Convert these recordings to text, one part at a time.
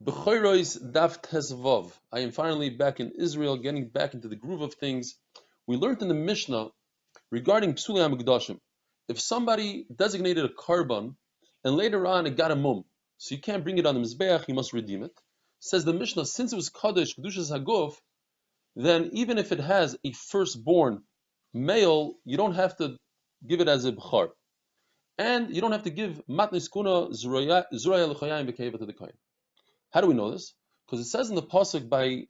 Bechoros Daf Tesvav. I am finally back in Israel, getting back into the groove of things. We learned in the Mishnah regarding Psulei HaMikdashim. If somebody designated a carbon and later on it got a mum, so you can't bring it on the Mizbeach, you must redeem it. Says the Mishnah, since it was Kaddish, Kedushas Haguf, then even if it has a firstborn male, you don't have to give it as a Bechar. And you don't have to give Matnis Kuna Zuraya L'chayayim B'keva to the Kohen. How do we know this? Because it says in the pasuk by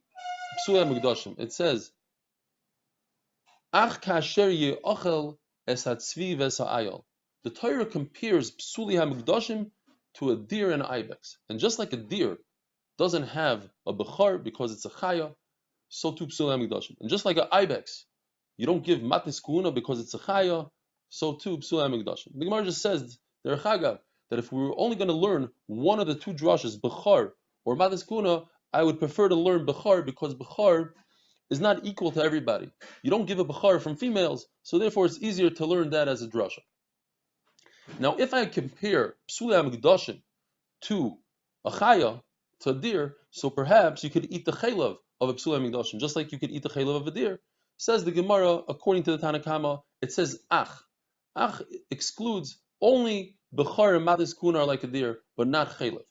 Psulei HaMikdashim, it says, Ach kasher ye'ochel es hatzvi ves ha'ayal. The Torah compares Psulei HaMikdashim to a deer and an ibex. And just like a deer doesn't have a bechar because it's a chaya, so too Psulei HaMikdashim. And just like an ibex, you don't give matnis kuuna because it's a chaya, so too Psulei HaMikdashim. The Gemara just says, Derech Hagav, that if we were only going to learn one of the two drushes, bechar or Matis Kuna, I would prefer to learn Bechar because Bechar is not equal to everybody. You don't give a Bechar from females, so therefore it's easier to learn that as a drasha. Now, if I compare Psulei HaMikdashim to a Chaya, to a deer, so perhaps you could eat the Chaylev of a Psulei HaMikdashim, just like you could eat the Chaylev of a deer. Says the Gemara, according to the Tanakama, it says Ach. Ach excludes only Bechar and Matis Kuna are like a deer, but not Chaylev.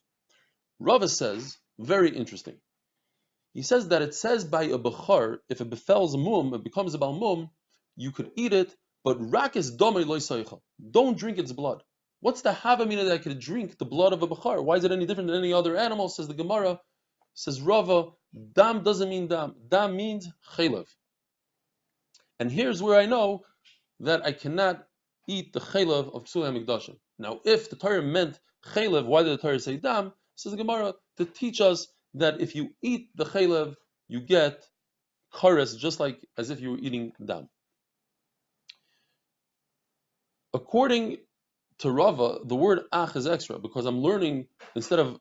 Rava says, very interesting. He says that it says by a bechar, if it befalls a mum, it becomes a bal mum, you could eat it, but rakis domei loy soichel. Don't drink its blood. What's the havamina that I could drink the blood of a bechar? Why is it any different than any other animal? Says the Gemara. Says Rava, dam doesn't mean dam. Dam means chaylev. And here's where I know that I cannot eat the chaylev of Psulei HaMikdashim. Now, if the Torah meant chaylev, why did the Torah say dam? Says the Gemara, to teach us that if you eat the chaylev, you get kares, just like as if you were eating dam. According to Rava, the word ach is extra, because I'm learning, instead of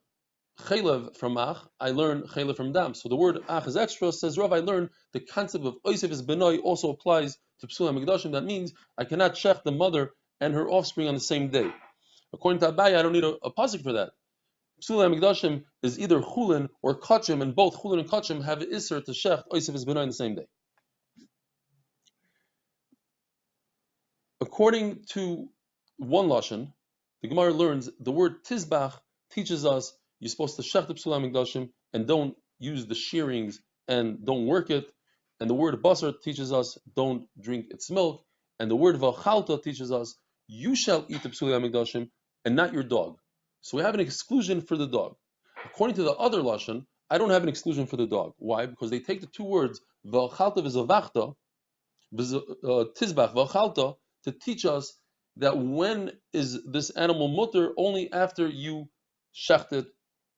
chaylev from ach, I learn chaylev from dam. So the word ach is extra. Says Rava, I learn the concept of oisef is benoi also applies to Psulei HaMikdashim. That means I cannot shech the mother and her offspring on the same day. According to Abaye, I don't need a pasuk for that. Psulei HaMikdashim is either chulin or kachim, and both chulin and kachim have an iser to shecht oisef is benoi on the same day. According to one lashon, the Gemara learns the word tizbach teaches us you're supposed to shecht the Psulei HaMikdashim and don't use the shearings and don't work it. And the word basar teaches us don't drink its milk. And the word v'chalta teaches us you shall eat the Psulei HaMikdashim and not your dog. So we have an exclusion for the dog. According to the other lashon, I don't have an exclusion for the dog. Why? Because they take the two words v'chalta v'zavachta, tizbach v'chalta, to teach us that when is this animal mutter, only after you shecht it,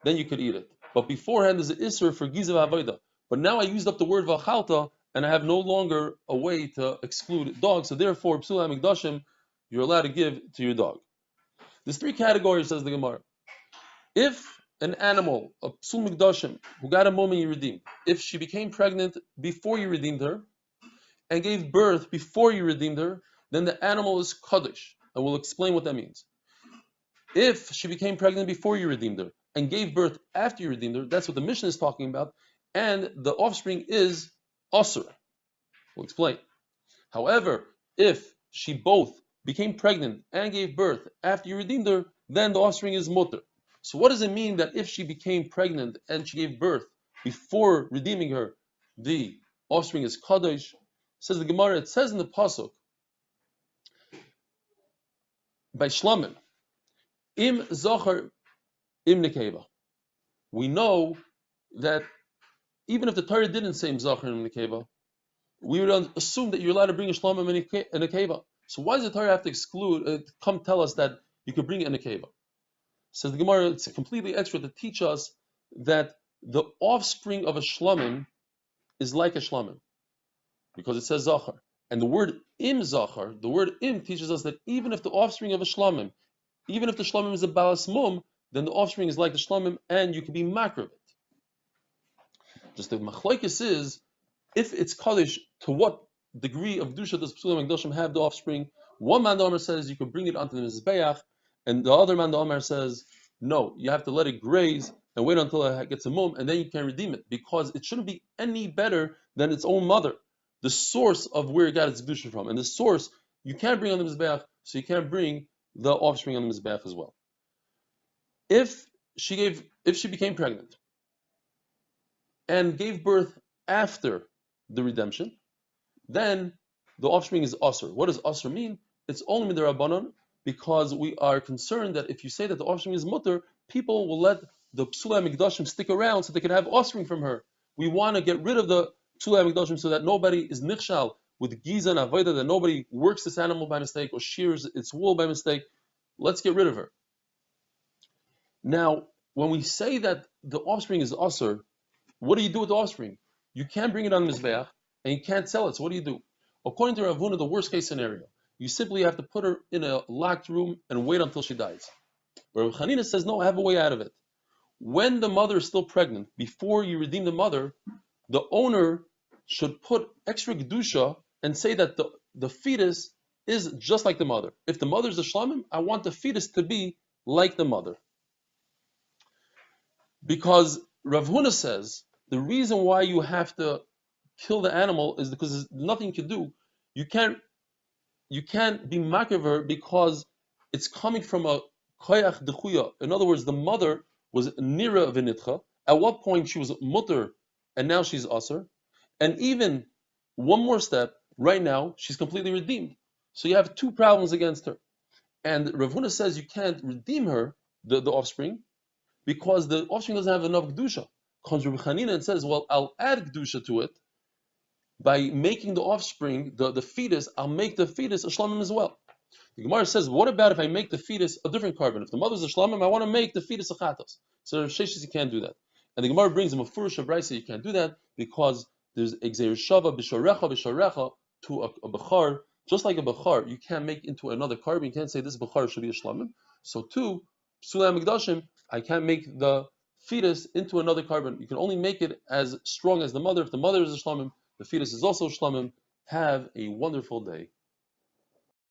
then you could eat it. But beforehand there's an isser for gizav avoda. But now I used up the word v'chalta, and I have no longer a way to exclude dogs. So therefore, Psulei HaMikdashim, you're allowed to give to your dog. There's three categories, says the Gemara. If an animal, a Psulei HaMikdashim, who got a mum and you redeemed, if she became pregnant before you redeemed her, and gave birth before you redeemed her, then the animal is kaddish. And we'll explain what that means. If she became pregnant before you redeemed her, and gave birth after you redeemed her, that's what the Mishnah is talking about, and the offspring is asur. We'll explain. However, if she both became pregnant and gave birth after you redeemed her, then the offspring is mutter. So what does it mean that if she became pregnant and she gave birth before redeeming her, the offspring is kaddish? Says the Gemara, it says in the pasuk by Shlamim, im zachar im nekeva. We know that even if the Torah didn't say im zachar im nekeva, we would assume that you're allowed to bring a shlamim and a keva. So why does the Torah have to exclude, come tell us that you could bring it in a keva? Says the Gemara, it's completely extra to teach us that the offspring of a shlamim is like a shlamim, because it says zachar. And the word im zachar, the word im teaches us that even if the offspring of a shlamim, even if the shlamim is a balas mum, then the offspring is like the shlamim, and you can be makar of it. Just the machlokes is, if it's kaddish, to what degree of dusha does Psulei HaMikdashim have the offspring? One man Omer says you can bring it onto the mizbeach, and the other man Omer says no, you have to let it graze and wait until it gets a mum, and then you can redeem it, because it shouldn't be any better than its own mother, the source of where it got its kedusha from, and the source you can't bring on the mizbeach, so you can't bring the offspring on the mizbeach as well. If she became pregnant and gave birth after the redemption, then the offspring is asur. What does asur mean? It's only midrabanan, because we are concerned that if you say that the offspring is mutter, people will let the psulei mikdashim stick around so they can have offspring from her. We want to get rid of the psulei mikdashim so that nobody is nichshal with giza and avodah, that nobody works this animal by mistake or shears its wool by mistake. Let's get rid of her. Now, when we say that the offspring is asur, what do you do with the offspring? You can't bring it on the mizbeach, and you can't sell it. So what do you do? According to Rav Huna, the worst case scenario, you simply have to put her in a locked room and wait until she dies. But Rav Chanina says, no, I have a way out of it. When the mother is still pregnant, before you redeem the mother, the owner should put extra gedusha and say that the fetus is just like the mother. If the mother is a shlamim, I want the fetus to be like the mother. Because Rav Huna says, the reason why you have to kill the animal is because there's nothing you can do. You can't be makever because it's coming from a koyach dechuya. In other words, the mother was nira v'nitcha. At what point she was mutter, and now she's asur. And even one more step, right now she's completely redeemed. So you have two problems against her. And Rav Huna says you can't redeem her, the offspring, because the offspring doesn't have enough kedusha. Comes Rav Chanina and says, well, I'll add kedusha to it by making the offspring, the fetus. I'll make the fetus a shlamim as well. The Gemara says, what about if I make the fetus a different carbon? If the mother's a shlamim, I want to make the fetus a chatos. So Rav Sheshes, you can't do that. And the Gemara brings him a furish of Raisa, you can't do that because there's exer shava b'sharecha to a bechar. Just like a bechar, you can't make into another carbon. You can't say this bechar should be a shlamim. So too, psulei mikdashim, I can't make the fetus into another carbon. You can only make it as strong as the mother. If the mother is a shlamim, the fetus is also a shlamim. Have a wonderful day.